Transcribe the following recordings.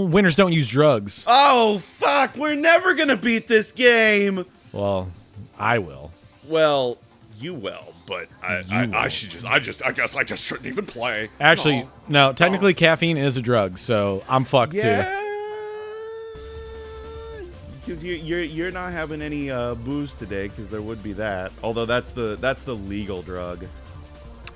Winners don't use drugs. Oh, fuck. We're never going to beat this game. Well, I will. Well, you will, but I guess I just shouldn't even play. Actually, no, technically caffeine is a drug, so I'm fucked too. Because you're not having any booze today, because there would be that. Although that's the legal drug.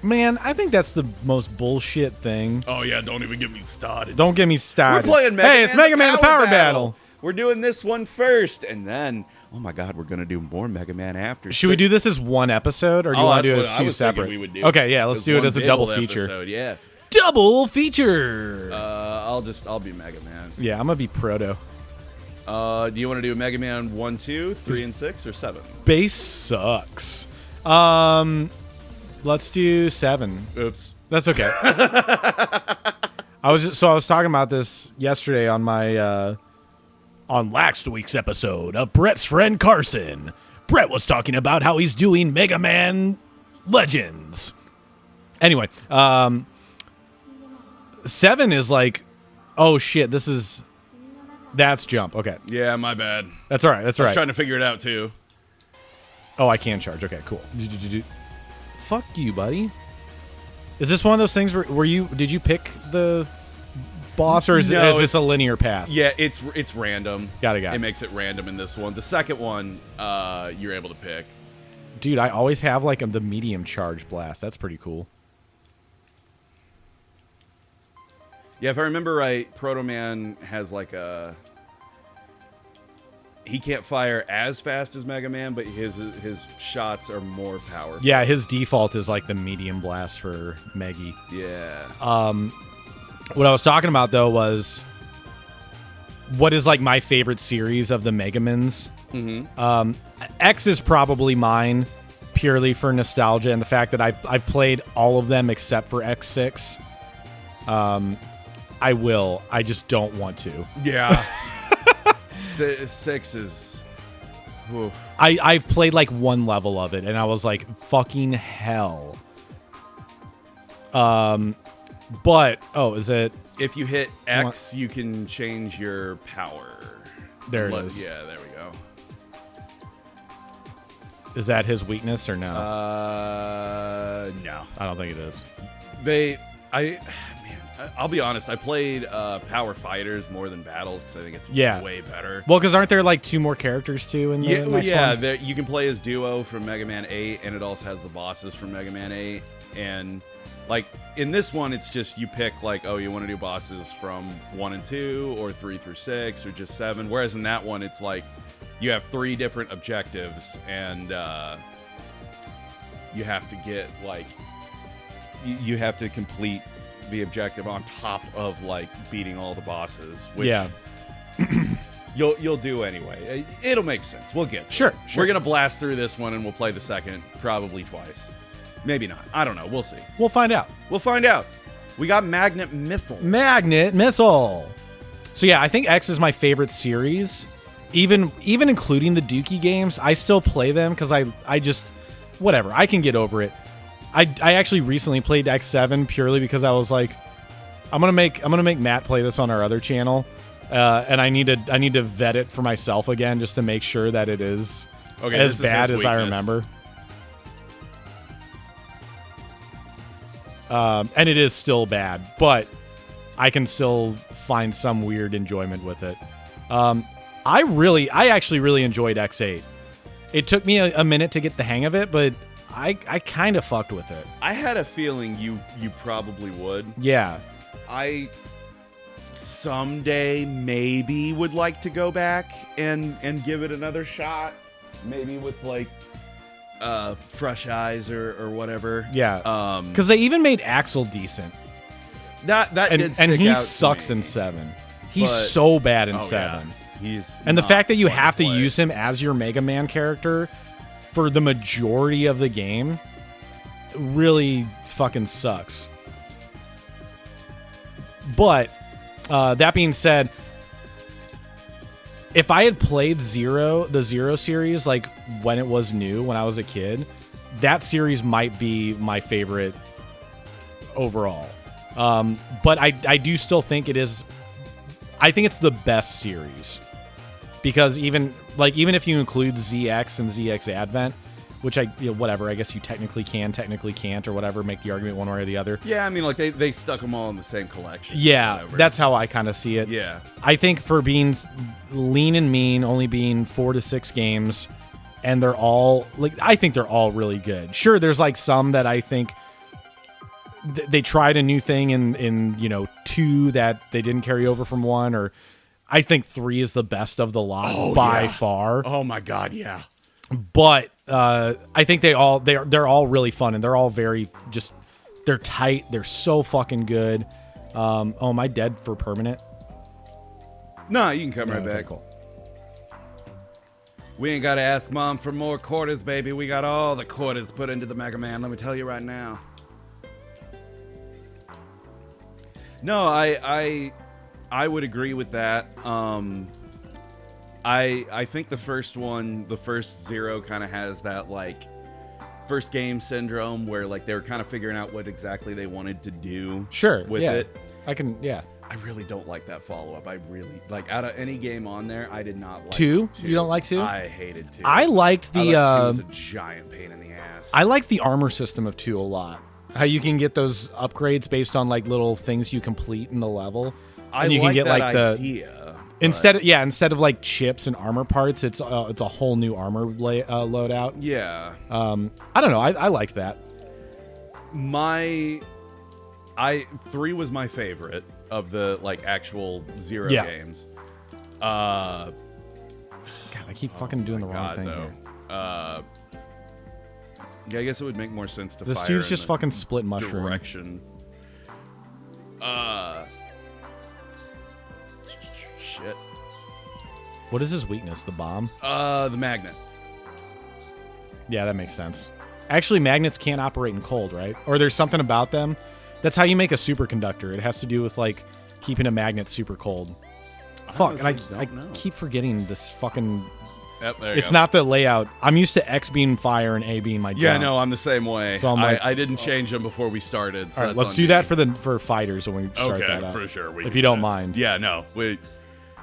Man, I think that's the most bullshit thing. Oh yeah, don't even get me started. Don't get me started. We're playing Mega Man. Hey, it's Mega Man the Power Battle. We're doing this one first, and then oh my god, we're gonna do more Mega Man after. Should we do this as one episode, or do you want to do it as two separate? We would do. Okay, yeah, let's do it as a double feature. Episode, yeah, double feature. I'll be Mega Man. Yeah, I'm gonna be Proto. Do you want to do Mega Man 1, 2, 3, and 6, or 7? Bass sucks. Let's do 7. Oops. That's okay. I was talking about this yesterday on my on last week's episode of Brett's friend Carson. Brett was talking about how he's doing Mega Man Legends. Anyway, 7 is like, oh shit, that's jump. Okay. Yeah, my bad. That's all right. That's all right. I was trying to figure it out too. Oh, I can charge. Okay, cool. Fuck you, buddy. Is this one of those things where did you pick the boss, or is this a linear path? Yeah, it's random. Got it. It makes it random in this one. The second one, you're able to pick. Dude, I always have like the medium charge blast. That's pretty cool. Yeah, if I remember right, Proto Man has like he can't fire as fast as Mega Man, but his shots are more powerful. Yeah, his default is like the medium blast for Meggy. Yeah. What I was talking about though was what is like my favorite series of the Megamans. Mm-hmm. X is probably mine purely for nostalgia and the fact that I've played all of them except for X6. I just don't want to. Yeah. 6 is... Oof. I played like one level of it, and I was like, fucking hell. But, is it... If you hit X, you can change your power. There it is. Yeah, there we go. Is that his weakness or no? No. I don't think it is. I'll be honest. I played Power Fighters more than Battles because I think it's way better. Well, because aren't there like 2 more characters too in the next one? You can play as Duo from Mega Man 8, and it also has the bosses from Mega Man 8. And like in this one, it's just you pick like, oh, you want to do bosses from 1 and 2, or 3 through 6, or just 7. Whereas in that one, it's like you have 3 different objectives, and you have to get like you have to complete the objective on top of like beating all the bosses, which you'll do anyway. It'll make sense. We'll get to sure. it. We're gonna blast through this one and we'll play the second probably twice, maybe not. I don't know. We'll see. We'll find out. We got Magnet Missile. So yeah, I think X is my favorite series, even including the Dookie games. I still play them because I just whatever, I can get over it. I actually recently played X7 purely because I was like, I'm gonna make Matt play this on our other channel, and I need to vet it for myself again just to make sure that it is as bad as I remember. And it is still bad, but I can still find some weird enjoyment with it. I actually really enjoyed X8. It took me a minute to get the hang of it, but I kind of fucked with it. I had a feeling you probably would. Yeah. I someday maybe would like to go back and give it another shot. Maybe with like fresh eyes or whatever. Yeah. Because they even made Axel decent. That did stick and he out sucks to me. in 7. He's so bad in 7. Yeah. And the fact that you have to use him as your Mega Man character for the majority of the game really fucking sucks. But that being said, if I had played the Zero series like when it was new, when I was a kid, that series might be my favorite overall. But I do still think it is. I think it's the best series because even if you include ZX and ZX Advent, which whatever, I guess you technically can, technically can't, or whatever, make the argument one way or the other. Yeah, I mean, like they stuck them all in the same collection. Yeah, that's how I kind of see it. Yeah, I think for being lean and mean, only being 4 to 6 games, and they're all I think they're all really good. Sure, there's like some that I think they tried a new thing in 2 that they didn't carry over from 1, or I think 3 is the best of the lot by far. Oh my god, yeah. But I think they're all really fun, and they're all very they're tight. They're so fucking good. Am I dead for permanent? No, you can come right Okay, back. cool. We ain't gotta ask Mom for more quarters, baby. We got all the quarters put into the Mega Man. Let me tell you right now. No, I would agree with that. I think the first 0 kind of has that first game syndrome where they were kind of figuring out what exactly they wanted to do. Sure, with yeah. it. I really don't like that follow-up. I really out of any game on there, I did not like 2. 2. You don't like 2? I hated 2. I liked the. 2 was a giant pain in the ass. I liked the armor system of 2 a lot. How you can get those upgrades based on little things you complete in the level. And you like can get that the idea. instead of chips and armor parts, it's a whole new armor loadout. Yeah. I don't know. I liked that. 3 was my favorite of the actual 0 games. God, I keep fucking doing the wrong thing though. here. Yeah, I guess it would make more sense to This fire dude's in just the fucking split mushroom. direction. Shit. What is his weakness? The bomb? The magnet. Yeah, that makes sense. Actually, magnets can't operate in cold, right? Or there's something about them. That's how you make a superconductor. It has to do with keeping a magnet super cold. Fuck, and I keep forgetting this fucking. Yep, there you it's go. not the layout. I'm used to X being fire and A being my jump. Yeah, no, I'm the same way. So I'm I didn't change them before we started. So all right, let's do that for fighters when we start that up. for sure. If you don't mind. Yeah, no.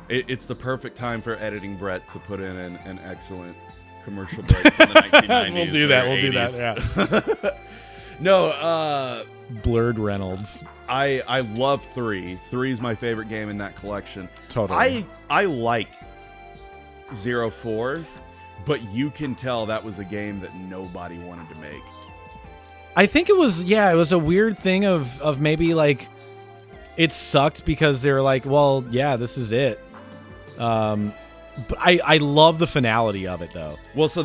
It's the perfect time for editing Brett to put in an excellent commercial break from the 1990s. We'll do that. or We'll do 80s. that. Yeah. No, Blurred Reynolds. I love 3. 3 is my favorite game in that collection. Totally. I like 04, but you can tell that was a game that nobody wanted to make. I think it was a weird thing of maybe it sucked because they were well, yeah, this is it. But I love the finality of it though. Well, so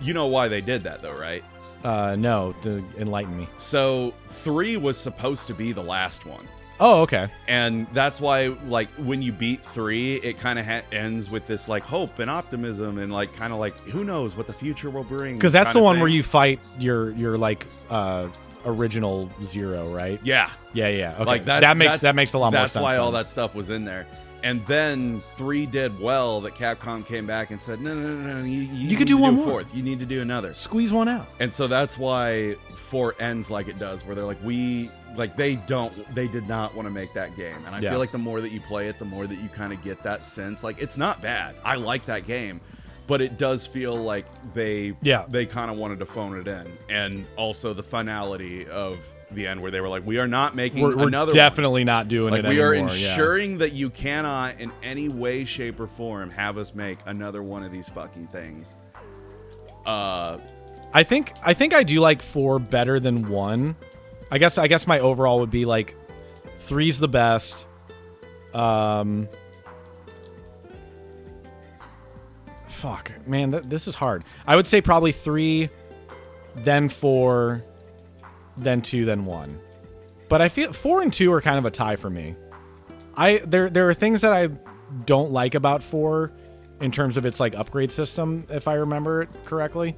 you know why they did that though, right? No, to enlighten me. So 3 was supposed to be the last one. Oh, okay. And that's why, when you beat 3, it kind of ends with this, hope and optimism and, who knows what the future will bring. Because that's the one where you fight your original 0, right? Yeah. Yeah. Okay. That makes a lot more sense. That's why all that stuff was in there. And then 3 did well that Capcom came back and said, no, you could do one more. more. 4th. You need to do another. Squeeze one out. And so that's why 4 ends like it does, where they're they did not want to make that game. And I feel like the more that you play it, the more that you kind of get that sense. It's not bad. I like that game, but it does feel like they kind of wanted to phone it in. And also the finality of the end where they were we are not making another we're definitely not doing it we anymore. are ensuring that you cannot in any way, shape, or form have us make another one of these fucking things. I think I do like 4 better than 1. I guess my overall would be 3's the best. Fuck, man, this is hard. I would say probably 3, then 4, then 2, then 1. But I feel 4 and 2 are kind of a tie for me. There are things that I don't like about 4 in terms of its upgrade system, if I remember it correctly.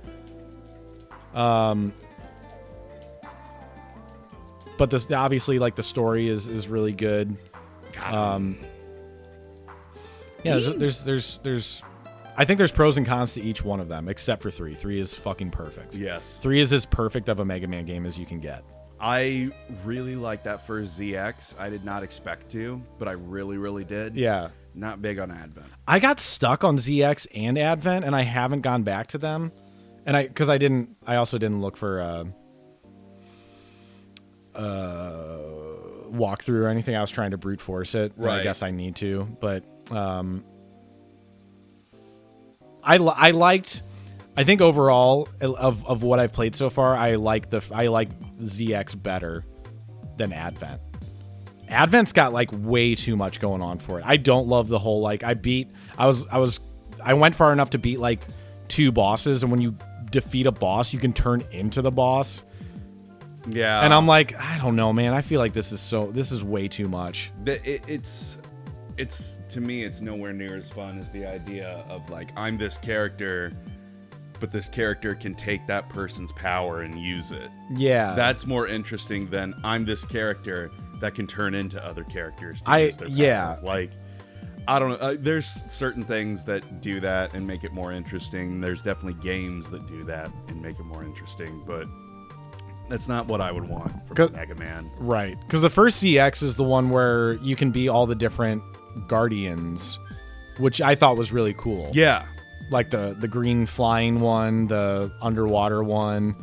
But this obviously the story is really good. There's I think there's pros and cons to each one of them, except for 3. 3 is fucking perfect. Yes. 3 is as perfect of a Mega Man game as you can get. I really like that first ZX. I did not expect to, but I really, really did. Yeah. Not big on Advent. I got stuck on ZX and Advent, and I haven't gone back to them. And I also didn't look for walkthrough or anything. I was trying to brute force it. Right. I guess I need to, but I think overall of what I've played so far, I like ZX better than Advent. Advent's got like way too much going on for it. I don't love the whole like I went far enough to beat like 2 bosses, and when you defeat a boss, you can turn into the boss. Yeah. And I'm like, I don't know, man. I feel like this is way too much. It's to me, it's nowhere near as fun as the idea of like, I'm this character, but this character can take that person's power and use it. Yeah. That's more interesting than I'm this character that can turn into other characters to use their power. Yeah. Like, I don't know. There's certain things that do that and make it more interesting. There's definitely games that do that and make it more interesting, but that's not what I would want from Mega Man. Right. Because the first CX is the one where you can be all the different Guardians, which I thought was really cool. Yeah. Like the green flying one, the underwater one.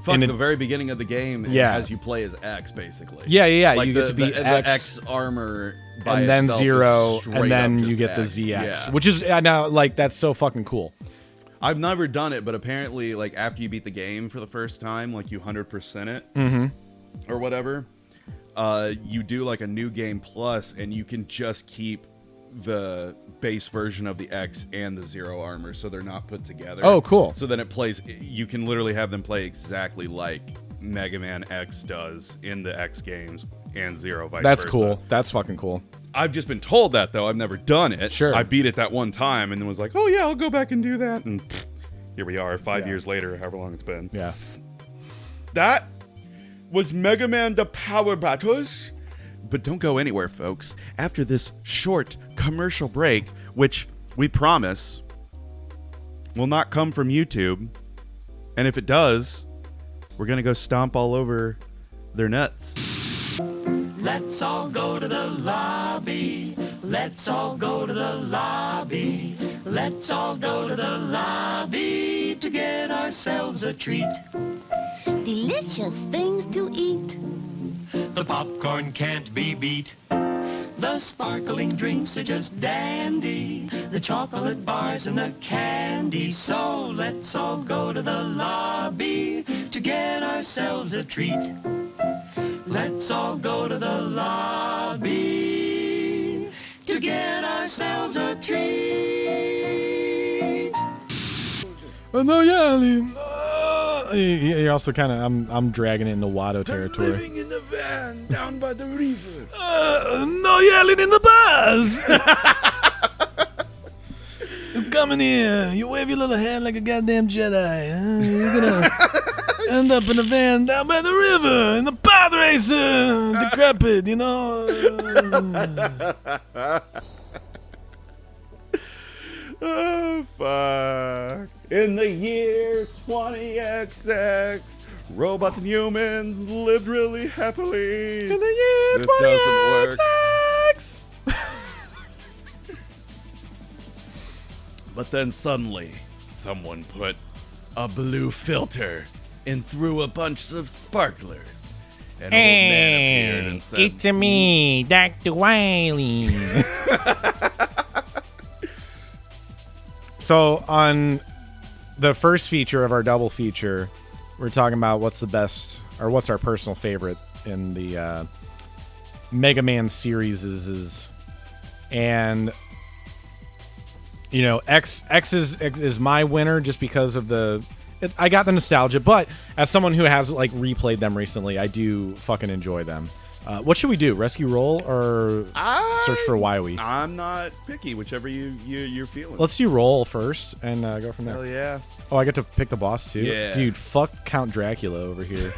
Fuck, the very beginning of the game, yeah, as you play as X, basically. Yeah. Like you get to be the X armor by and then itself Zero, is straight and then up you get X. the ZX, Yeah. which is now like that's so fucking cool. I've never done it, but apparently, like after you beat the game for the first time, like you 100% it or whatever, you do like a new game plus, and you can just keep the base version of the X and the Zero armor, so they're not put together. Oh, cool. So then it plays. You can literally have them play exactly like Mega Man X does in the X games and Zero vice That's versa. cool. That's fucking cool. I've just been told that, though. I've never done it. Sure. I beat it that one time and then was like, oh, yeah, I'll go back and do that. And here we are, 5 years later, however long it's been. Yeah. That was Mega Man The Power Battles. But don't go anywhere, folks. After this short commercial break, which we promise will not come from YouTube, and if it does, we're going to go stomp all over their nuts. Let's all go to the lobby. Let's all go to the lobby. Let's all go to the lobby to get ourselves a treat. Delicious things to eat. The popcorn can't be beat. The sparkling drinks are just dandy. The chocolate bars and the candy. So let's all go to the lobby to get ourselves a treat. Let's all go to the lobby to get ourselves a treat. No, yeah. You're also kind of I'm dragging it into Watto territory. Living in the van down by the river. No yelling in the bars. You come in here. You wave your little hand like a goddamn Jedi. You're gonna end up in a van down by the river in the pod racer, decrepit. You know. Oh, fuck. In the year 20XX, robots and humans lived really happily. In the year This doesn't work. 20XX. But then suddenly, someone put a blue filter in through a bunch of sparklers. An old man appeared and said, It's me, Dr. Wily. So on the first feature of our double feature, we're talking about what's the best or what's our personal favorite in the Mega Man series and you know X is my winner just because of I got the nostalgia, but as someone who has like replayed them recently, I do fucking enjoy them. What should we do? Rescue roll or search for Wily? I'm not picky, whichever you're feeling. Let's do roll first and go from there. Hell yeah. Oh, I get to pick the boss too? Yeah. Dude, fuck Count Dracula over here.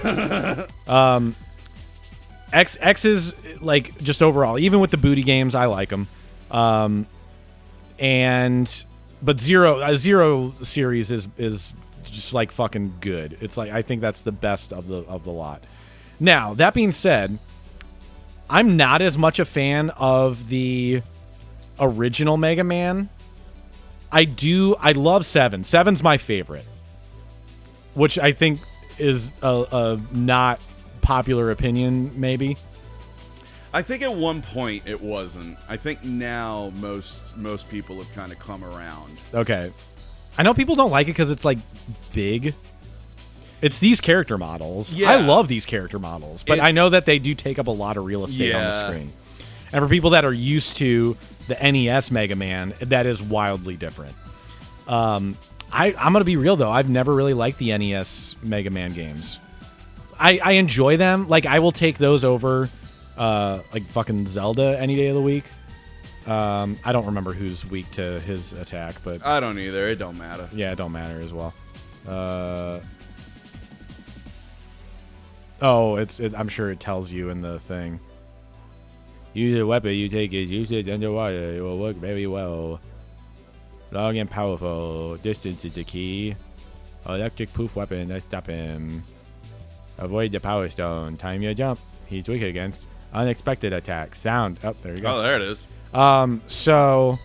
X is like just overall, even with the booty games, I like them. But Zero series is just like fucking good. It's like I think that's the best of the lot. Now, that being said, I'm not as much a fan of the original Mega Man. I love 7. 7's my favorite, which I think is a not popular opinion, maybe. I think at one point it wasn't. I think now most people have kind of come around. Okay. I know people don't like it because it's, like, big. It's these character models. Yeah. I love these character models, but I know that they do take up a lot of real estate on the screen. And for people that are used to the NES Mega Man, that is wildly different. I'm going to be real, though. I've never really liked the NES Mega Man games. I enjoy them. Like, I will take those over, like, fucking Zelda any day of the week. I don't remember who's weak to his attack, but... I don't either. It don't matter. Yeah, it don't matter as well. Oh, I'm sure it tells you in the thing. Use a weapon you take its usage underwater. It will work very well. Long and powerful. Distance is the key. Electric proof weapon. Let's stop him. Avoid the power stone. Time your jump. He's weak against unexpected attacks. Sound. Oh, there you go. Oh, there it is. So...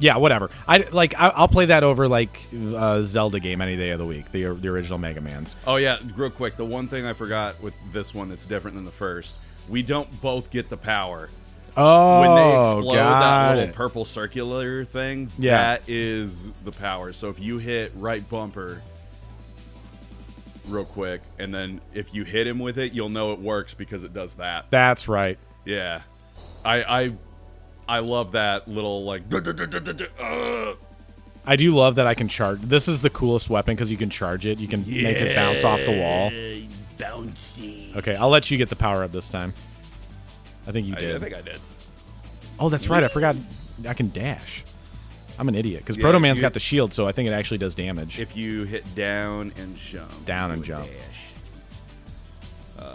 Yeah, whatever. I'll play that over like a Zelda game any day of the week. The original Mega Man's. Oh yeah, real quick. The one thing I forgot with this one that's different than the first, we don't both get the power. Oh, when they explode that got little it. purple circular thing, Yeah. that is the power. So if you hit right bumper real quick, and then if you hit him with it, you'll know it works because it does that. That's right. Yeah, I love that little like. I do love that I can charge. This is the coolest weapon because you can charge it. You can make it bounce off the wall. Bouncy. Okay, I'll let you get the power up this time. I think you did. I think I did. Oh, that's right. I forgot I can dash. I'm an idiot because Yeah, Proto Man's you- got the shield, so I think it actually does damage. If you hit down and jump. Down do and a jump. dash. Let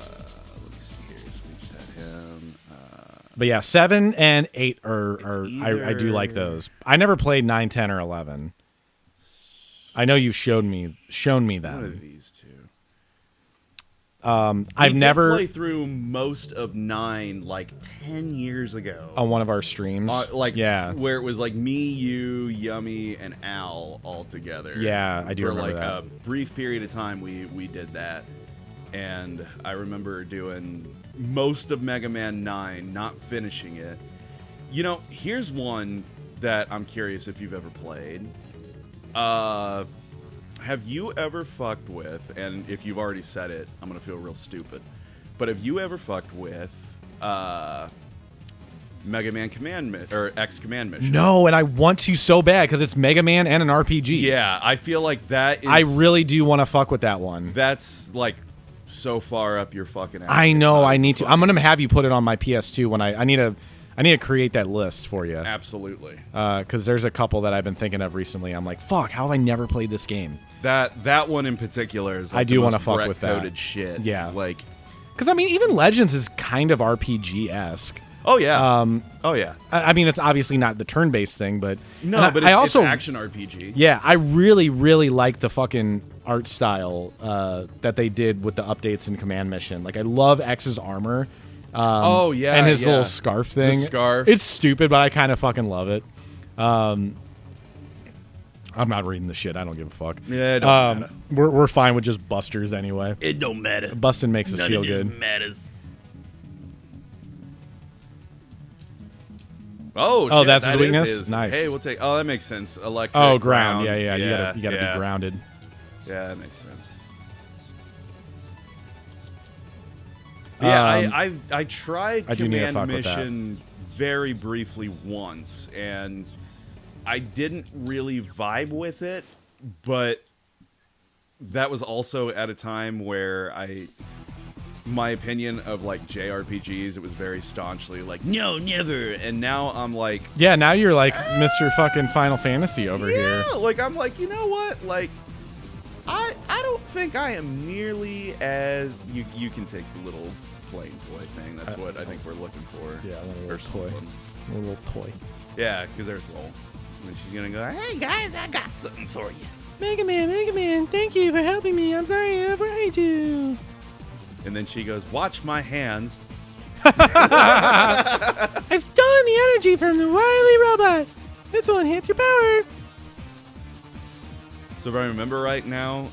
me see here. So we just had him. But yeah, 7 and 8 are I do like either- those. I never played 9, 10, or 11. I know you've shown me One of them. these two. I've We did never play through most of 9 like 10 years ago. on one of our streams. Yeah, where it was like me, you, Yummy, and Al all together. Yeah, I do For remember like that. a brief period of time, we did that, and I remember doing most of Mega Man 9, not finishing it. You know, here's one that I'm curious if you've ever played. Have you ever fucked with, and if you've already said it, I'm going to feel real stupid, but have you ever fucked with Mega Man or X Command Mission? no, and I want to so bad because it's Mega Man and an RPG. Yeah, I feel like that is... I really do want to fuck with that one. That's, like, so far up your fucking ass. I It's know. not I need to. funny. I'm gonna have you put it on my PS2 when I need to create that list for you. Absolutely. Because there's a couple that I've been thinking of recently. I'm like, fuck, how have I never played this game? That one in particular is like I do want wanna to fuck with that. coded shit. Yeah. Like, Because I mean, even Legends is kind of RPG-esque. oh yeah. Oh yeah. I mean, it's obviously not the turn-based thing, but No, and but I it's also action RPG. yeah, I really really like the fucking art style that they did with the updates in Command Mission. Like, I love X's armor. Oh, yeah, and his yeah. little scarf thing. The scarf. It's stupid, but I kind of fucking love it. I'm not reading the shit. I don't give a fuck. Yeah, it don't matter. We're fine with just busters anyway. It don't matter. Busting makes us None feel of this good. matters. Oh, Oh, shit, that's his that is weakness? his. Nice. Hey, we'll take. Oh, that makes sense. Electric. Oh, ground. Yeah. You gotta yeah. be grounded. Yeah, that makes sense. Yeah, I tried I do need to Command fuck with that. Mission very briefly once, and I didn't really vibe with it, but that was also at a time where my opinion of like JRPGs, it was very staunchly like, no, never. And now I'm like, Yeah, now you're like Mr. fucking Final Fantasy over here. yeah, like I'm like, you know what? Like, I don't think I am nearly as you can take the little playing toy thing. That's what I think we're looking for. Yeah, a little Or toy. something. A little toy. Yeah, because there's Lowell. And she's gonna go, hey guys, I got something for you. Mega Man, thank you for helping me. I'm sorry I ever hate you. And then she goes, "Watch my hands." I've stolen the energy from the wily robot. This will enhance your power. So if I remember right now,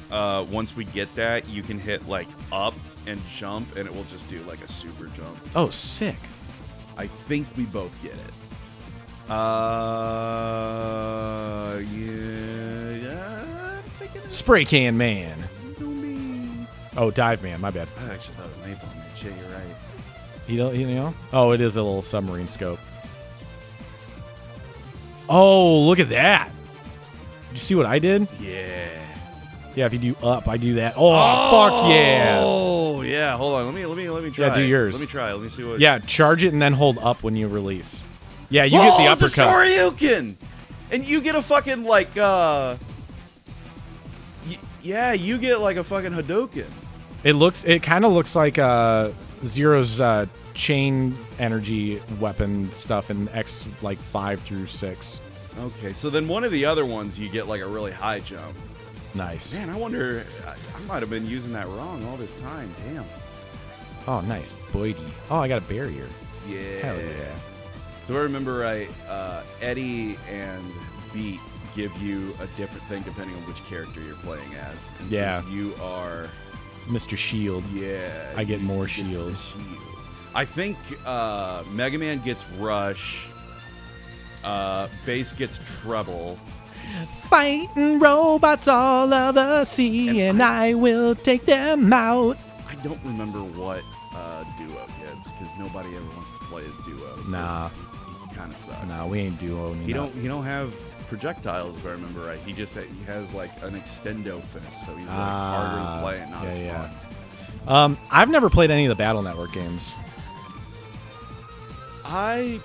once we get that, you can hit like up and jump, and it will just do like a super jump. Oh, sick. I think we both get it. Yeah. I'm thinking Spray can man. it's me. Oh, dive man. My bad. I actually thought it was napalm man. Shit, you're right. You know? Oh, it is a little submarine scope. Oh, look at that. Did you see what I did? Yeah. Yeah, if you do up, I do that. Oh, fuck yeah. Oh yeah. Hold on. Let me try. Yeah, do yours. Let me try. Let me see what. Yeah, charge it and then hold up when you release. Yeah, you get the uppercut. It's a Shoryuken! And you get a fucking like yeah, you get like a fucking Hadouken. It kind of looks like Zero's chain energy weapon stuff in X like 5 through 6. Okay, so then one of the other ones you get like a really high jump. Nice. Man, I wonder, I might have been using that wrong all this time. Damn. Oh, nice. Boydie. Oh, I got a barrier. Yeah. Hell yeah. So I remember right, Eddie and Beat give you a different thing depending on which character you're playing as. And Yeah. since you are... Mr. Shield. Yeah. I get you more get the shield. shield. I think Mega Man gets Rush. Bass gets Treble. Fighting robots all of the sea, and I will take them out. I don't remember what Duo gets because nobody ever wants to play as Duo. Nah. He kind of sucks. Nah, we ain't duo. He don't have projectiles if I remember right. He has like an extendo fist, so he's like harder to play and not as fun. I've never played any of the Battle Network games.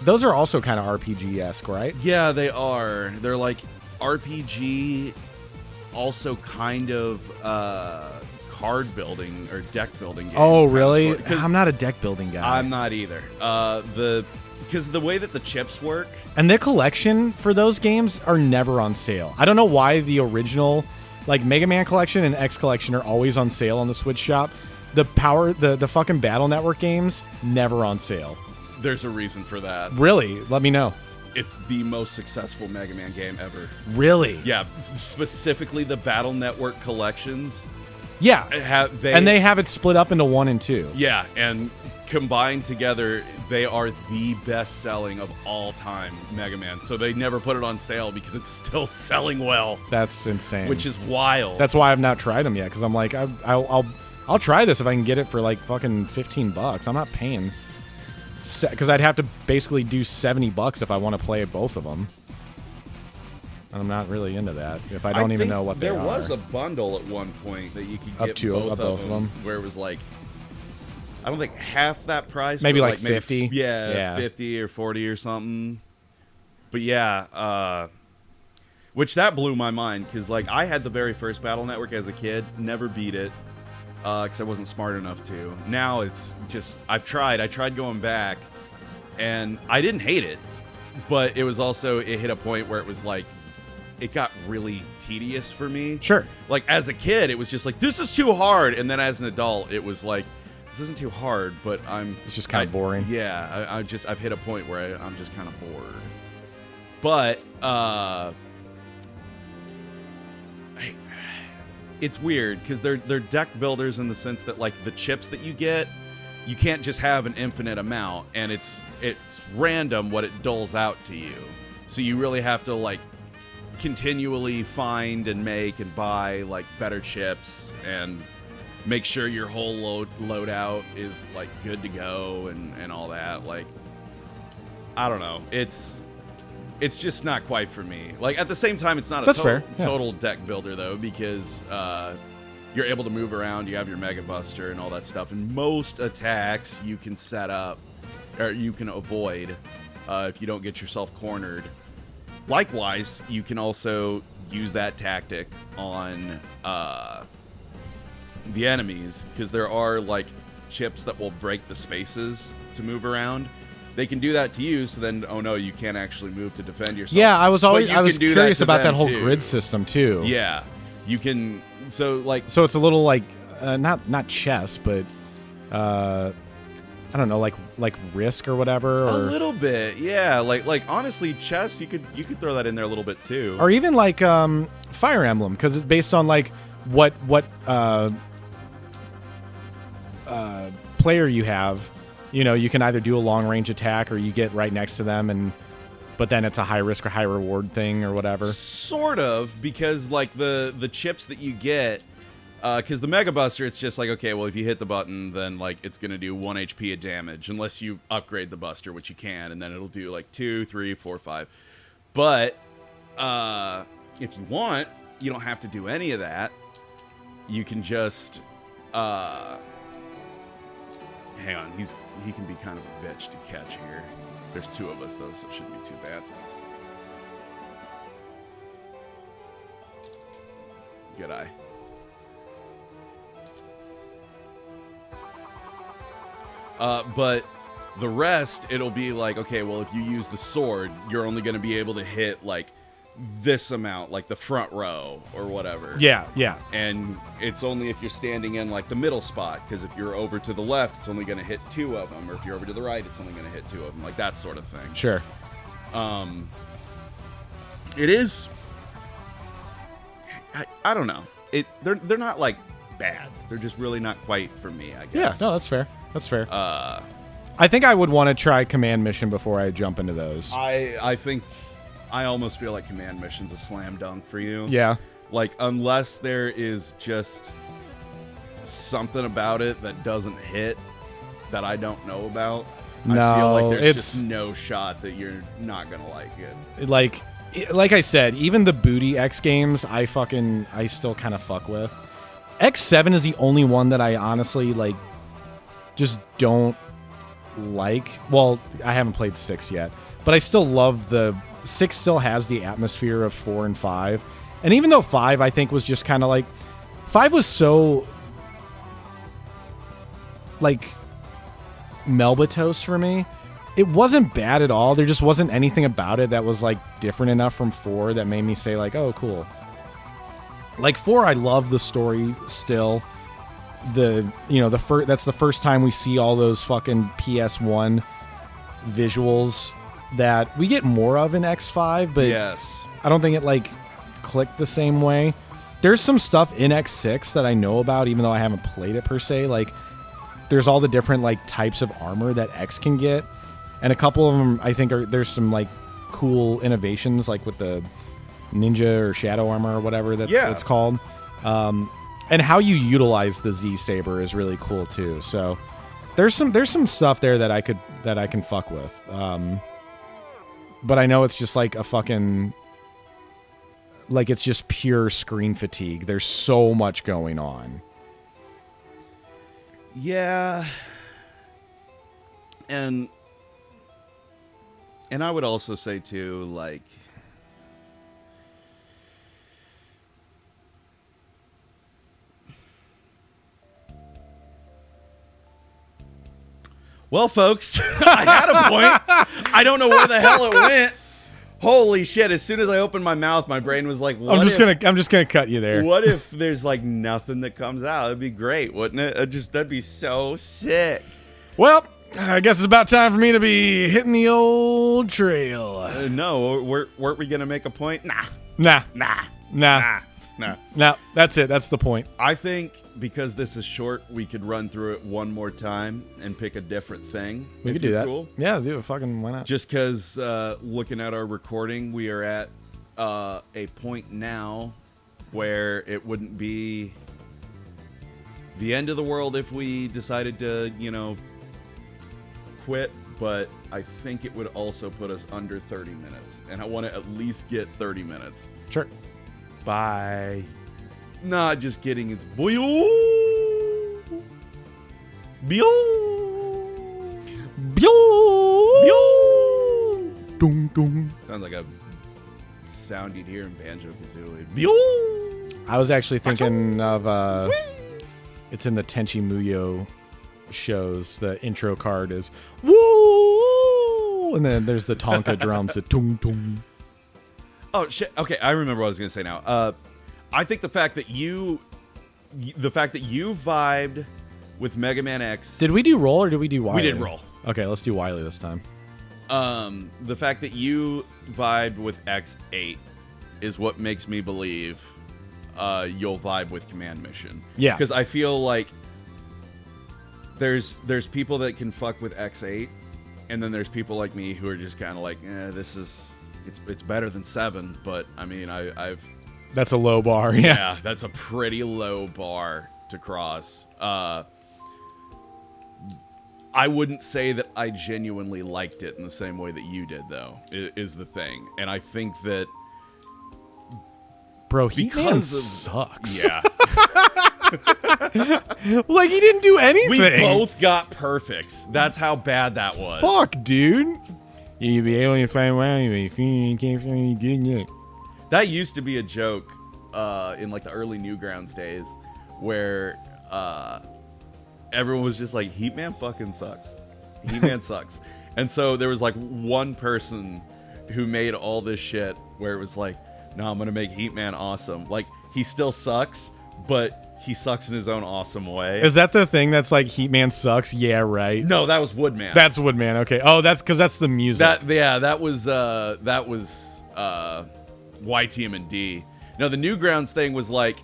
Those are also kind of RPG-esque, right? Yeah, they are. They're like RPG, also kind of card building or deck building games. Oh, kind of really? sort. 'Cause I'm not a deck building guy. I'm not either. Because the way that the chips work. And the collection for those games are never on sale. I don't know why the original, like Mega Man Collection and X Collection, are always on sale on the Switch shop. The fucking Battle Network games, never on sale. There's a reason for that. Really? Let me know. It's the most successful Mega Man game ever. Really? Yeah, specifically the Battle Network collections. Yeah. They have it split up into 1 and 2. Yeah, and combined together, they are the best-selling of all time Mega Man. So they never put it on sale because it's still selling well. That's insane. Which is wild. That's why I've not tried them yet, because I'm like, I'll try this if I can get it for like fucking $15. I'm not paying, because I'd have to basically do $70 if I want to play both of them. And I'm not really into that if I don't even know what they are. There was a bundle at one point that you could get both of them, where it was like, I don't think half that price. Maybe but like 50. Yeah, 50 or 40 or something. But yeah, which that blew my mind because like I had the very first Battle Network as a kid, never beat it because I wasn't smart enough to. Now it's just I tried going back, and I didn't hate it, but it was also it hit a point where it was like it got really tedious for me. Sure. Like as a kid, it was just like this is too hard, and then as an adult, it was like this isn't too hard, but it's just kind of boring. Yeah, I've hit a point where I'm just kind of bored. But it's weird because they're deck builders in the sense that like the chips that you get, you can't just have an infinite amount, and it's random what it doles out to you. So you really have to like continually find and make and buy like better chips and make sure your whole loadout is like good to go and all that. Like I don't know, it's just not quite for me. Like at the same time, it's not a total deck builder though, because you're able to move around, you have your Mega Buster and all that stuff, and most attacks you can set up or you can avoid if you don't get yourself cornered. Likewise, you can also use that tactic on the enemies, because there are like chips that will break the spaces to move around. They can do that to you, so then oh no, you can't actually move to defend yourself. Yeah, I was curious about that whole too. grid system too. Yeah, you can. So it's a little like not chess, but I don't know, like Risk or whatever, or A little bit, yeah. Like honestly, chess, you could throw that in there a little bit too. or even like Fire Emblem, because it's based on like what player you have. You know, you can either do a long range attack or you get right next to them, but then it's a high risk or high reward thing or whatever. Sort of, because like the chips that you get, because the Mega Buster, it's just like, okay, well, if you hit the button, then like it's gonna do 1 HP of damage unless you upgrade the Buster, which you can, and then it'll do like 2, 3, 4, 5. But if you want, you don't have to do any of that. You can just hang on. He can be kind of a bitch to catch here. There's 2 of us though, so it shouldn't be too bad. Good eye. But the rest, it'll be like, okay, well, if you use the sword, you're only going to be able to hit like this amount, like the front row or whatever. Yeah. And it's only if you're standing in like the middle spot, because if you're over to the left, it's only going to hit 2 of them, or if you're over to the right, it's only going to hit 2 of them, like that sort of thing. Sure. It is. I don't know. They're not like bad. They're just really not quite for me, I guess. Yeah. No, that's fair. That's fair. I think I would want to try Command Mission before I jump into those. I think I almost feel like Command Mission's a slam dunk for you. Yeah. Like, unless there is just something about it that doesn't hit that I don't know about, No, I feel like there's it's just no shot that you're not gonna like it. Like I said, even the booty X games, I still kind of fuck with. X7 is the only one that I honestly like, just don't like. Well, I haven't played 6 yet, but I still love 6 still has the atmosphere of 4 and 5. And even though 5, I think, was just kind of like, 5 was so like Melba toast for me. It wasn't bad at all. There just wasn't anything about it that was like different enough from 4 that made me say like, oh, cool. Like 4, I love the story still. That's the first time we see all those fucking PS1 visuals that we get more of in X5, but yes, I don't think it like clicked the same way. There's some stuff in X6 that I know about, even though I haven't played it per se. Like, there's all the different like types of armor that X can get, and a couple of them I think there's some like cool innovations, like with the ninja or shadow armor or whatever it's called. And how you utilize the Z Saber is really cool too. So there's some stuff there that I can fuck with. But I know it's just like a fucking, like, it's just pure screen fatigue. There's so much going on. Yeah. And I would also say too, like, well, folks, I had a point. I don't know where the hell it went. Holy shit! As soon as I opened my mouth, my brain was like, I'm just gonna cut you there. What if there's like nothing that comes out? It'd be great, wouldn't it? That'd be so sick. Well, I guess it's about time for me to be hitting the old trail. No, weren't we gonna make a point? Nah. No. That's it. That's the point. I think because this is short, we could run through it one more time and pick a different thing. We could do that. Cool. Yeah, do it. Fucking why not? Just because looking at our recording, we are at a point now where it wouldn't be the end of the world if we decided to, quit. But I think it would also put us under 30 minutes. And I want to at least get 30 minutes. Sure. Bye. Not just kidding. It's boyo. Bio. Bio. Dum dum. Sounds like a sound you'd hear in Banjo-Kazooie. Bio. I was actually thinking of it's in the Tenchi Muyo shows. The intro card is woo, and then there's the Tonka drums. The tung tung. Oh shit! Okay, I remember what I was gonna say now. I think the fact that you vibed with Mega Man X. Did we do Roll or did we do Wily? We did Roll. Okay, let's do Wily this time. The fact that you vibed with X8 is what makes me believe you'll vibe with Command Mission. Yeah. Because I feel like there's people that can fuck with X8, and then there's people like me who are just kind of like, it's better than 7, but I mean, I've That's a low bar. Yeah. that's a pretty low bar to cross. I wouldn't say that I genuinely liked it in the same way that you did, though, is the thing. And I think that Bro, He-Man because of- sucks. yeah, Like, he didn't do anything. we both got perfects. That's how bad that was. Fuck, dude. You be able to find Wily if you can't find any good yet. That used to be a joke in like the early Newgrounds days, where everyone was just like, Heat-Man fucking sucks. Heat-Man sucks. And so there was like one person who made all this shit where it was like, no, I'm gonna make Heat-Man awesome. Like, he still sucks, but he sucks in his own awesome way. Is that the thing that's like Heat-Man sucks? Yeah, right. No, that was Woodman. That's Woodman. Okay. Oh, that's because that's the music. that was YTM&D. No, the Newgrounds thing was like,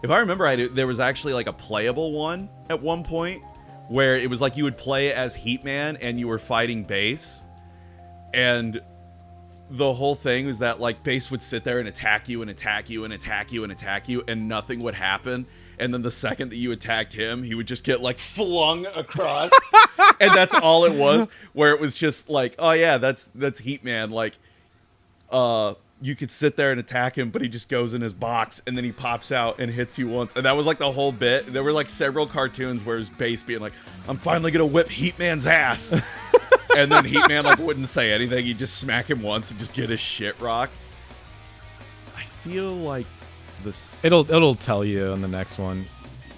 if I remember right, there was actually like a playable one at one point where it was like you would play as Heat-Man and you were fighting Base, and the whole thing was that like Base would sit there and attack you and attack you and attack you and attack you, and nothing would happen. And then the second that you attacked him, he would just get like flung across, and that's all it was. Where it was just like, oh yeah, that's Heat-Man. Like, you could sit there and attack him, but he just goes in his box, and then he pops out and hits you once. And that was like the whole bit. There were like several cartoons where it was Base being like, I'm finally gonna whip Heat-Man's ass. And then Heat-Man like wouldn't say anything. He'd just smack him once and just get his shit rocked. I feel like this. It'll tell you on the next one.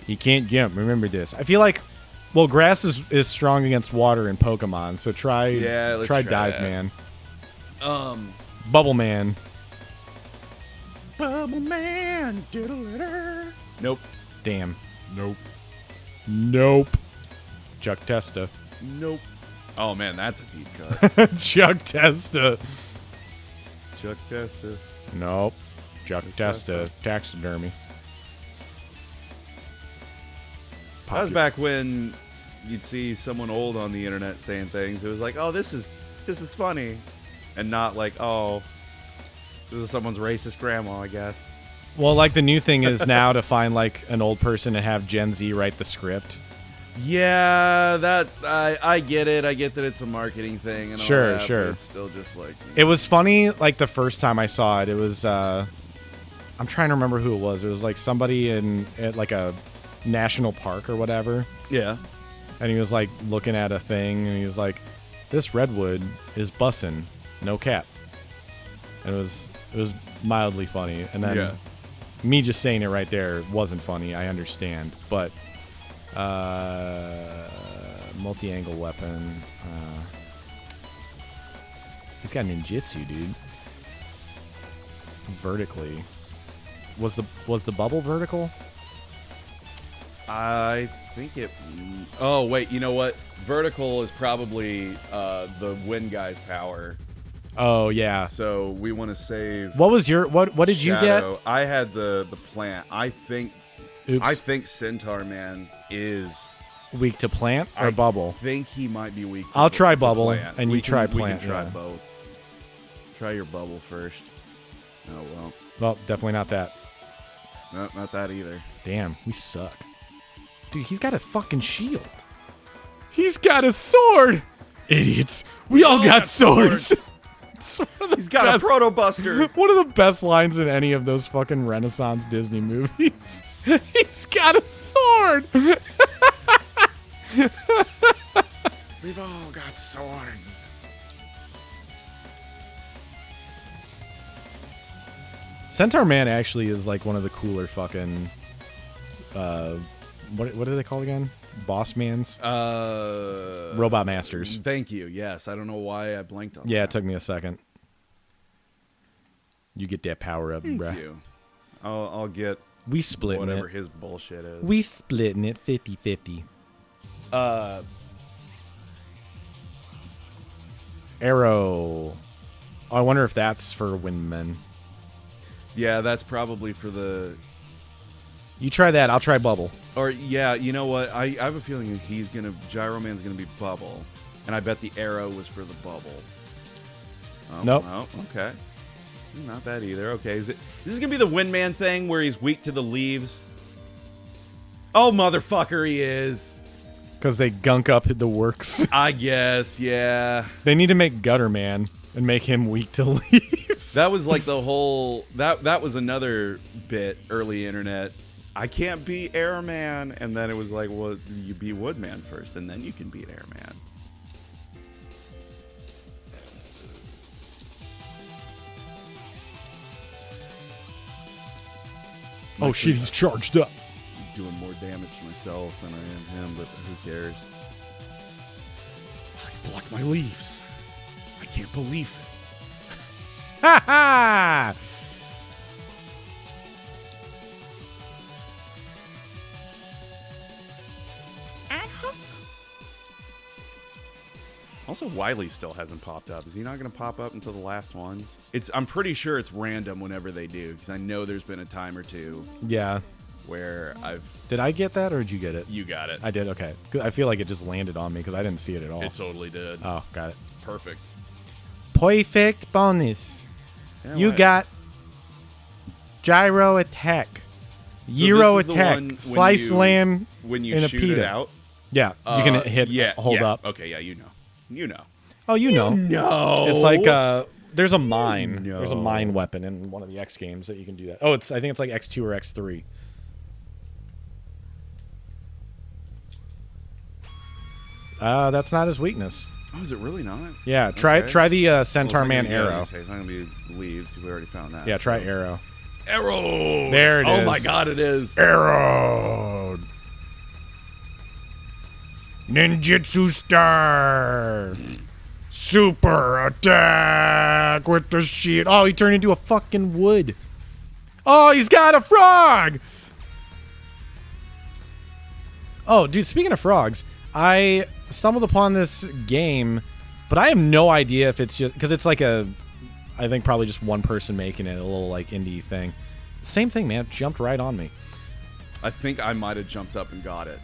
You can't jump. Remember this. I feel like, well, grass is strong against water in Pokemon, so try let's try Dive that. Man. Bubble Man. Man. Nope. Damn. Nope. Chuck Testa. Nope. Oh man, that's a deep cut. Chuck Testa. Chuck Testa. Nope. Chuck Testa. Taxidermy. That was back when you'd see someone old on the internet saying things. It was like, oh, this is funny, and not like, oh, this is someone's racist grandma, I guess. Well, like the new thing is now to find like an old person and have Gen Z write the script. Yeah, that I get it. I get that it's a marketing thing and all Sure, that, sure. But it's still just like, It was funny, like the first time I saw it. It was I'm trying to remember who it was. It was like somebody at like a national park or whatever, yeah. and he was like looking at a thing, and he was like, "This redwood is bussin', no cap." And it was mildly funny, and then Yeah. me just saying it right there wasn't funny. I understand, but multi-angle weapon. He's got ninjutsu, dude. Vertically. Was the bubble vertical? I think it. Oh wait, you know what? Vertical is probably the wind guy's power. Oh yeah. So we want to save. What was your what did you get? Shadow. I had the plant. I think Oops. Centaur Man is Weak to plant or bubble? I think he might be weak to I'll try to bubble, plant. and you try plant, We can try yeah. both. Try your bubble first. Oh well. Well, definitely not that. No, not that either. Damn, we suck. Dude, he's got a fucking shield. He's got a sword. Idiots. We all got swords. It's one of the He's got best- a proto buster. One of the best lines in any of those fucking Renaissance Disney movies. He's got a sword. We've all got swords. Centaur Man actually is like one of the cooler fucking what are they called again? Boss mans? Robot masters. Thank you. Yes, I don't know why I blanked on Yeah, that. it took me a second. You get that power up, Thank bruh. you. I'll get We splitting whatever it. his bullshit is. We splitting it 50-50. Arrow. Oh, I wonder if that's for Windman. Yeah, that's probably for the... You try that. I'll try Bubble. Or, yeah, you know what? I have a feeling Gyro Man's going to be Bubble. And I bet the arrow was for the Bubble. Oh, Nope. Oh, okay. Not that either. Okay. This is going to be the Windman thing where he's weak to the leaves. Oh, motherfucker, he is. Because they gunk up the works. I guess, yeah. They need to make Gutter Man and make him weak to leaves. That was like the whole... That was another bit, early internet. I can't beat Airman. And then it was like, well, you beat Woodman first, and then you can beat Airman. Oh, shit, he's charged up. Doing more damage to myself than I am him, but who cares? I blocked my leaves. I can't believe it. Ha ha! Also, Wily still hasn't popped up. Is he not going to pop up until the last one? I'm pretty sure it's random whenever they do, because I know there's been a time or two Yeah. where Did I get that, or did you get it? You got it. I did, okay. I feel like it just landed on me, because I didn't see it at all. It totally did. Oh, got it. Perfect. Perfect bonus. Yeah, You why- got gyro attack, gyro this is the attack, one when slice you- lamb When you in a shoot pita. it out. Yeah, you can hit, hold yeah. up. Okay, yeah, you know. You know. Oh, you know. No. It's like there's a mine. No. There's a mine weapon in one of the X games that you can do that. Oh, I think it's like X2 or X3. That's not his weakness. Oh, is it really not? Yeah, try Okay. the Centaur Well, it's not Man gonna be- arrow. It's not going to be leaves, because we already found that. Yeah, try arrow. Arrow. There it Oh is. my god, it is. Arrow. Ninjutsu star. Super attack with the shit. Oh, he turned into a fucking wood. Oh, he's got a frog. Oh, dude, speaking of frogs, I stumbled upon this game, but I have no idea if it's just because it's like I think probably just one person making it, a little like indie thing. Same thing, man. Jumped right on me. I think I might have jumped up and got it.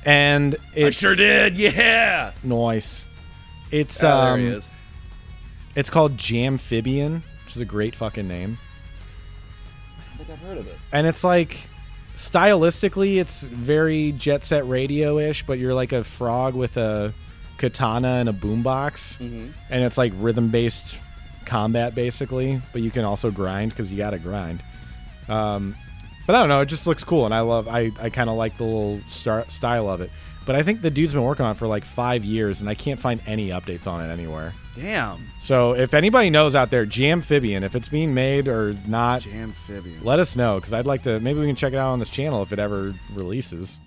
And it's I sure did. Yeah. nice. It's There he is. It's called Jamphibian, which is a great fucking name. I think I've heard of it. And it's like stylistically it's very Jet Set Radio-ish, but you're like a frog with a katana and a boombox. Mm-hmm. And it's like rhythm-based combat basically, but you can also grind because you gotta grind. But I don't know, it just looks cool, and I kind of like the little style of it. But I think the dude's been working on it for like 5 years, and I can't find any updates on it anywhere. Damn. So if anybody knows out there, Jamphibian, if it's being made or not, Jamphibian. let us know, because I'd like to, maybe we can check it out on this channel if it ever releases.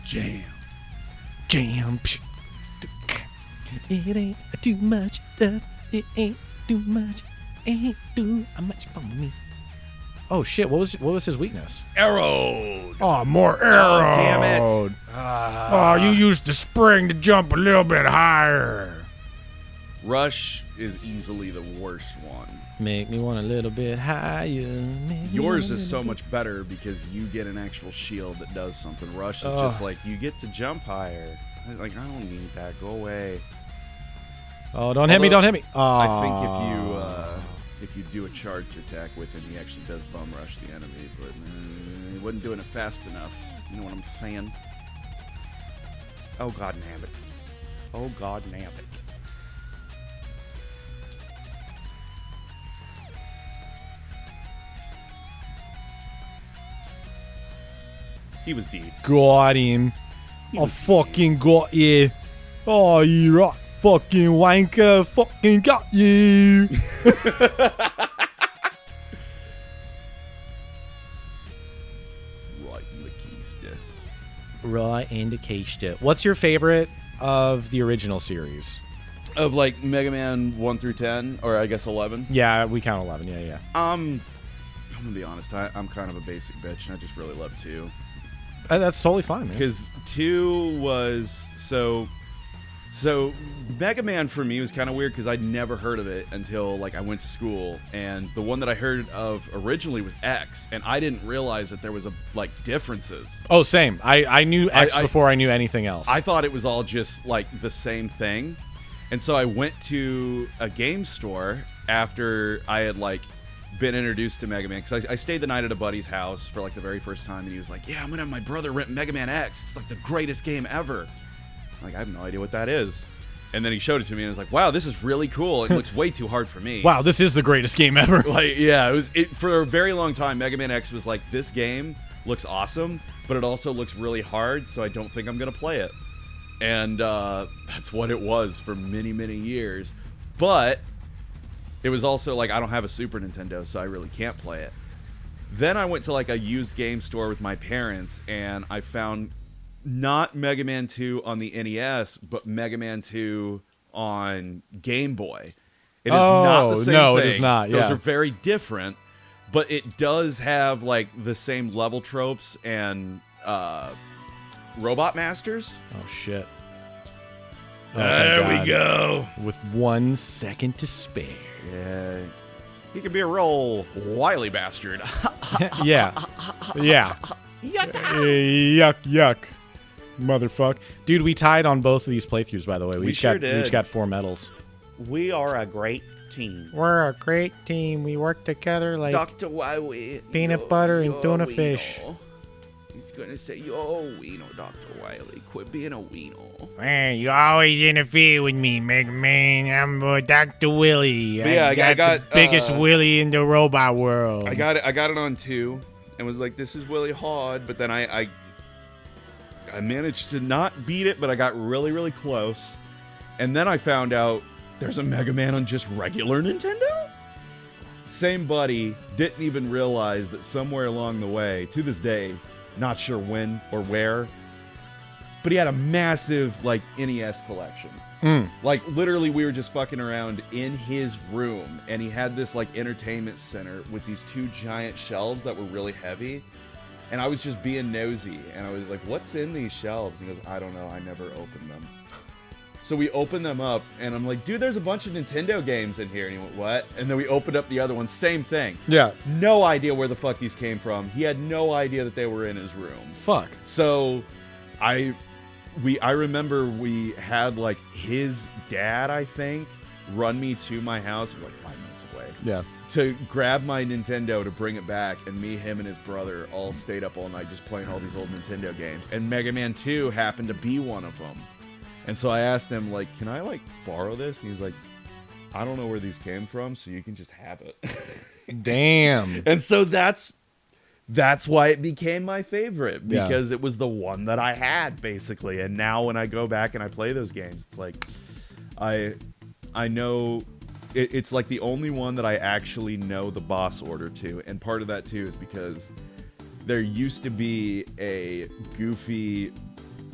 Jam. It ain't too much, it ain't too much, ain't too much for me. Oh shit, what was his weakness? Arrow. Oh, more arrow. Oh, damn it. Oh, you used the spring to jump a little bit higher. Rush is easily the worst one. Make me want a little bit higher. Yours is so much better because you get an actual shield that does something. Rush is just like, you get to jump higher. Like, I don't need that. Go away. Oh, don't hit me, don't hit me. Oh. I think if you do a charge attack with him, he actually does bum rush the enemy, but he wasn't doing it fast enough. You know what I'm saying? Oh god damn it. Oh god damn it. He was deed. Got him. I fucking got you. Oh, you rock fucking wanker. Fucking got you. Right in the keister. Right in the keister. What's your favorite of the original series? Of like Mega Man 1 through 10, or I guess 11. Yeah, we count 11. Yeah. I'm gonna be honest. I'm kind of a basic bitch, and I just really love 2. That's totally fine, man. Because 2 was so Mega Man for me was kind of weird because I'd never heard of it until like I went to school, and the one that I heard of originally was X, and I didn't realize that there was like differences. Oh, same. I knew X before I knew anything else. I thought it was all just like the same thing, and so I went to a game store after I had like been introduced to Mega Man, because I stayed the night at a buddy's house for like the very first time, and he was like, "Yeah, I'm gonna have my brother rent Mega Man X. It's like the greatest game ever." Like, I have no idea what that is. And then he showed it to me, and I was like, wow, this is really cool. It looks way too hard for me. Wow, this is the greatest game ever. Like, yeah, for a very long time, Mega Man X was like, this game looks awesome, but it also looks really hard, so I don't think I'm going to play it. And that's what it was for many, many years. But it was also like, I don't have a Super Nintendo, so I really can't play it. Then I went to like a used game store with my parents, and I found not Mega Man 2 on the NES, but Mega Man 2 on Game Boy. It is not the same no, thing. it is not. Yeah. Those are very different, but it does have like the same level tropes and Robot Masters. Oh shit! There we go. With 1 second to spare. Yeah, he could be a real wily bastard. Yeah. Yuck. Motherfuck. Dude, we tied on both of these playthroughs, by the way. We each got 4 medals. We are a great team. We're a great team. We work together like Dr. Wily. peanut butter and tuna fish. He's going to say, yo, Wiener, Dr. Wily. Quit being a wiener. Man, you always interfere with me, Mega Man. I'm Dr. Willie. Yeah, I got the biggest Willie in the robot world. I got it on 2 and was like, this is really hard, but then I managed to not beat it, but I got really, really close. And then I found out there's a Mega Man on just regular Nintendo? Same buddy didn't even realize that somewhere along the way, to this day, not sure when or where, but he had a massive, like, NES collection. Like, literally, we were just fucking around in his room, and he had this, like, entertainment center with these 2 giant shelves that were really heavy. And I was just being nosy, and I was like, what's in these shelves? He goes, I don't know, I never opened them. So we opened them up, and I'm like, dude, there's a bunch of Nintendo games in here. And he went, what? And then we opened up the other one, same thing. Yeah. No idea where the fuck these came from. He had no idea that they were in his room. Fuck. So I remember we had, like, his dad, I think, run me to my house. Like 5 minutes away. Yeah. To grab my Nintendo to bring it back, and me, him, and his brother all stayed up all night just playing all these old Nintendo games. And Mega Man 2 happened to be one of them. And so I asked him, like, can I, like, borrow this? And he's like, I don't know where these came from, so you can just have it. Damn. And so that's why it became my favorite, because it was the one that I had, basically. And now when I go back and I play those games, it's like, I know... It's like the only one that I actually know the boss order to, and part of that too is because there used to be a Goofy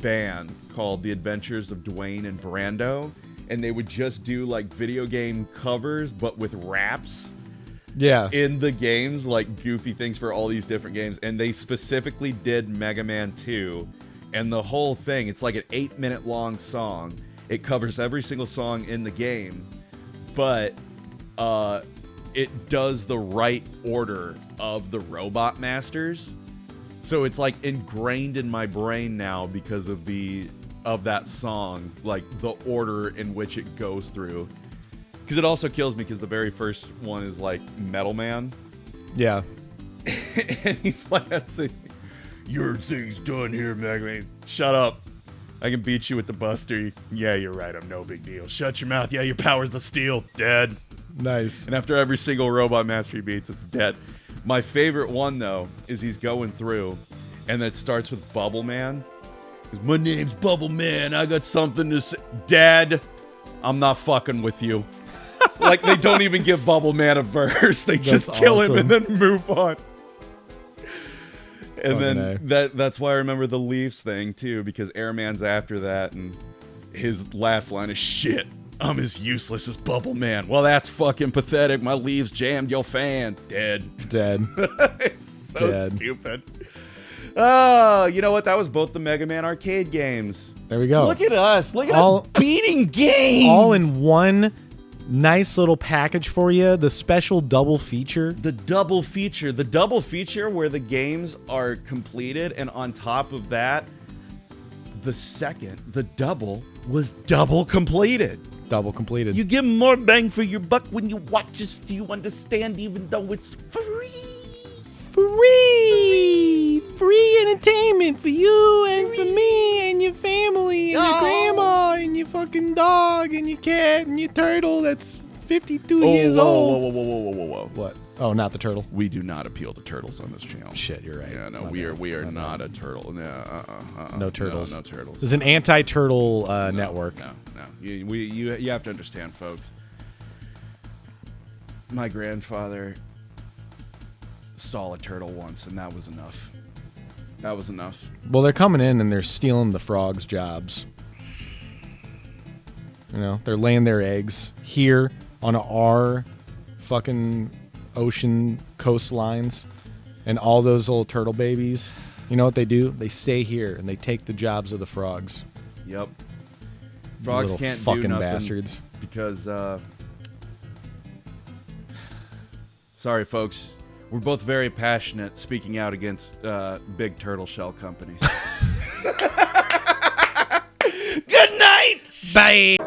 band called The Adventures of Dwayne and Brando, and they would just do like video game covers but with raps in the games, like Goofy things for all these different games, and they specifically did Mega Man 2, and the whole thing, it's like an 8-minute long song. It covers every single song in the game, but it does the right order of the Robot Masters. So it's like ingrained in my brain now because of that song, like the order in which it goes through. Because it also kills me because the very first one is like Metal Man. Yeah. And he plants it. Your thing's done here, Mega Man. Shut up. I can beat you with the Buster. Yeah, you're right. I'm no big deal. Shut your mouth. Yeah, your power's the steel. Dead. Nice. And after every single Robot Master he beats, it's dead. My favorite one, though, is he's going through, and it starts with Bubble Man. My name's Bubble Man. I got something to say. Dad, I'm not fucking with you. Like, they don't even give Bubble Man a verse. They just kill him and then move on. And then that's why I remember the Leafs thing, too, because Airman's after that, and his last line is, shit, I'm as useless as Bubble Man. Well, that's fucking pathetic. My leaves jammed your fan. Dead. Dead. It's so stupid. Oh, you know what? That was both the Mega Man arcade games. There we go. Look at us. Look at us beating games. All in one nice little package for you. The special double feature. The double feature. The double feature where the games are completed, and on top of that, the double was double completed. Double completed. You get more bang for your buck when you watch us. Do you understand? Even though it's free. Free entertainment for you and for me and your family and your grandma and your fucking dog and your cat and your turtle that's 52 years old. Whoa. What? Oh, not the turtle. We do not appeal to turtles on this channel. Shit, you're right. Yeah, no, we are not a turtle. No turtles. No turtles. There's an anti-turtle network. No. You have to understand, folks. My grandfather saw a turtle once, and that was enough. That was enough. Well, they're coming in and they're stealing the frogs' jobs. You know, they're laying their eggs here on our fucking ocean coastlines, and all those little turtle babies, you know what they do? They stay here and they take the jobs of the frogs. Yep. Frogs Little can't fucking do nothing bastards. because sorry, folks. We're both very passionate speaking out against big turtle shell companies. Good night! Bye!